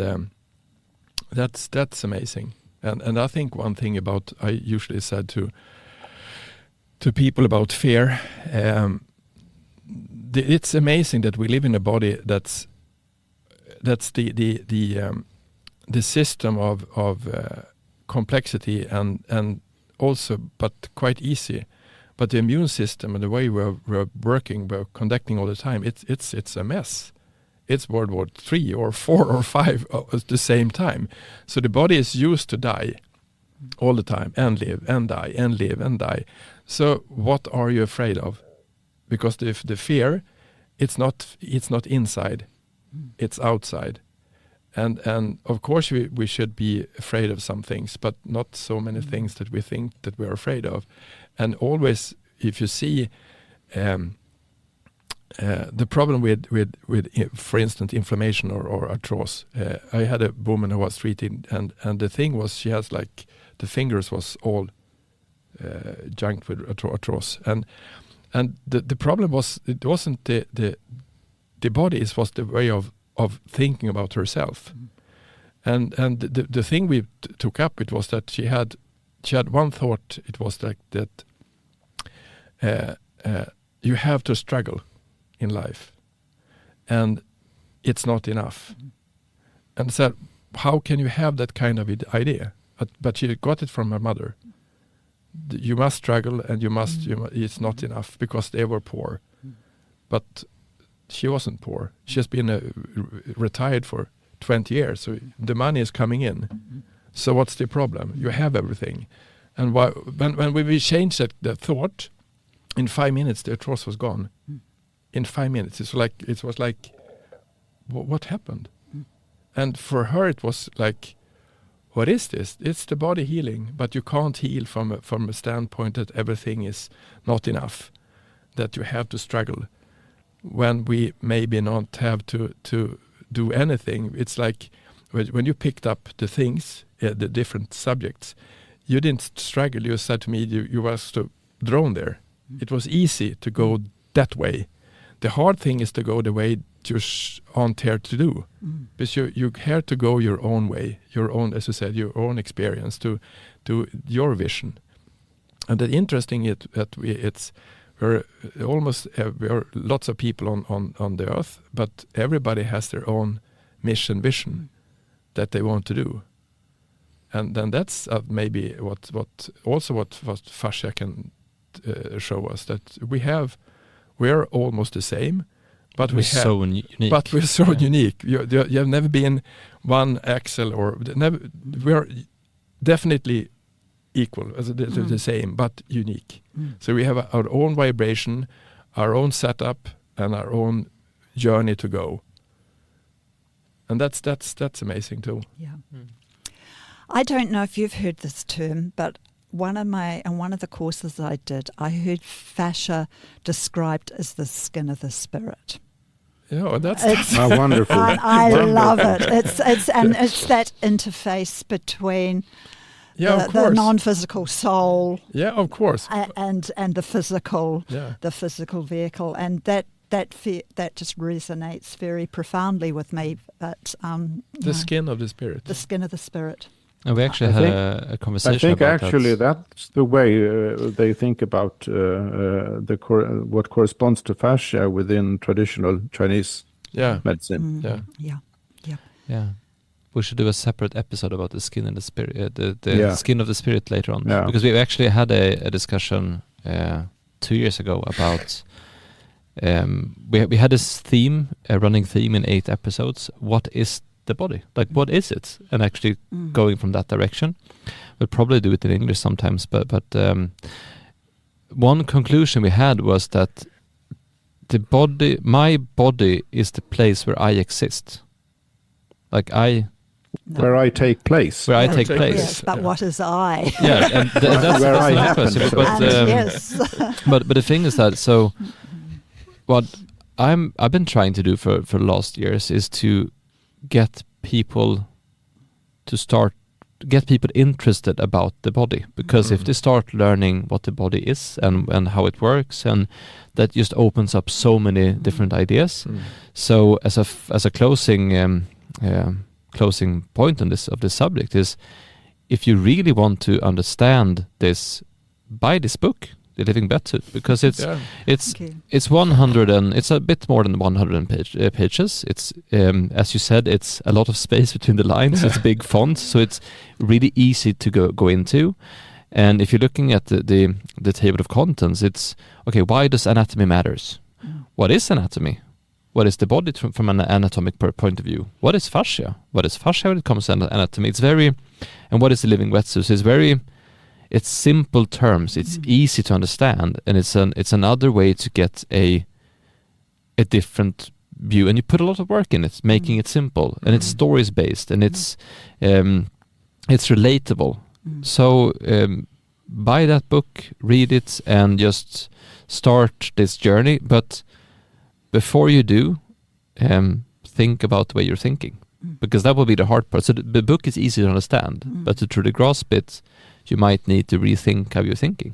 that's amazing. And I think one thing about, I usually said to people about fear, it's amazing that we live in a body that's the system of complexity and also, but quite easy. But the immune system and the way we're working, we're conducting all the time, it's a mess. It's World War III or 4 or 5 at the same time. So the body is used to die all the time, and live and die, and live and die. So what are you afraid of? Because the fear, it's not inside, it's outside. And of course we should be afraid of some things, but not so many things that we think that we're afraid of. And always, if you see the problem with for instance, inflammation or arthrosis. I had a woman who was treated, and the thing was, she has like, the fingers was all junked with arthrosis. And the problem was, it wasn't the body, it was the way of thinking about herself. And the thing we took up, it was that she had one thought. It was like that you have to struggle in life, and it's not enough. And said, how can you have that kind of idea? But she got it from her mother. You must struggle, and you must. It's not enough, because they were poor, but she wasn't poor. She has been retired for 20 years, so the money is coming in. So what's the problem? You have everything. And when we changed that thought, in 5 minutes the arthrosis was gone. In 5 minutes, it was like, what happened? And for her it was like, what is this? It's the body healing, but you can't heal from a standpoint that everything is not enough, that you have to struggle. When we maybe not have to do anything, it's like when you picked up the things, the different subjects, you didn't struggle. You said to me, you was drawn there. It was easy to go that way. The hard thing is to go the way you aren't here to do, because you're here to go your own way, your own, as you said, your own experience, to your vision. And the interesting is that we're lots of people on the earth, but everybody has their own vision that they want to do. And then that's maybe what fascia can show us, that we're almost the same, but we're so unique. But we're so unique. You have never been one axle, or never. We're definitely equal, as the same, but unique. So we have our own vibration, our own setup, and our own journey to go. And that's amazing too. Yeah. I don't know if you've heard this term, but one of the courses I did, I heard fascia described as the skin of the spirit. Yeah, that's wonderful. I love it. It's that interface between the non-physical soul. Yeah, of course. And the physical, the physical vehicle, and that just resonates very profoundly with me. But the skin of the spirit. The skin of the spirit. And we actually had a conversation. I think about actually that. that's the way they think about what corresponds to fascia within traditional Chinese medicine. Yeah. We should do a separate episode about the skin and the spirit, the skin of the spirit later on. Yeah. Because we actually had a discussion 2 years ago about. We had this theme, a running theme in 8 episodes. What is the body? Like, what is it? And actually going from that direction. We'll probably do it in English sometimes, but one conclusion we had was that my body is the place where I exist. Like where I take place. Where I take place. Yes, but what is I? Yeah, and that's where I another happen. question. Yes. But the thing is that what I've been trying to do for the last years is to get people interested about the body, because if they start learning what the body is and how it works, and that just opens up so many different ideas. So as a closing point on of this subject is, if you really want to understand this, buy this book, The Living Wetsuit, because it's 100 and it's a bit more than 100 pages. It's as you said, it's a lot of space between the lines. It's big font, so it's really easy to go into. And if you're looking at the table of contents, it's okay. Why does anatomy matters? What is anatomy? What is the body from an anatomic point of view? What is fascia? What is fascia when it comes to anatomy? And what is the living wetsuit? It's simple terms. It's easy to understand, and it's another way to get a different view. And you put a lot of work in it, making it simple, and it's stories based, and it's relatable. So buy that book, read it, and just start this journey. But before you do, think about the way you're thinking, because that will be the hard part. So the book is easy to understand, but to truly grasp it, you might need to rethink how you're thinking.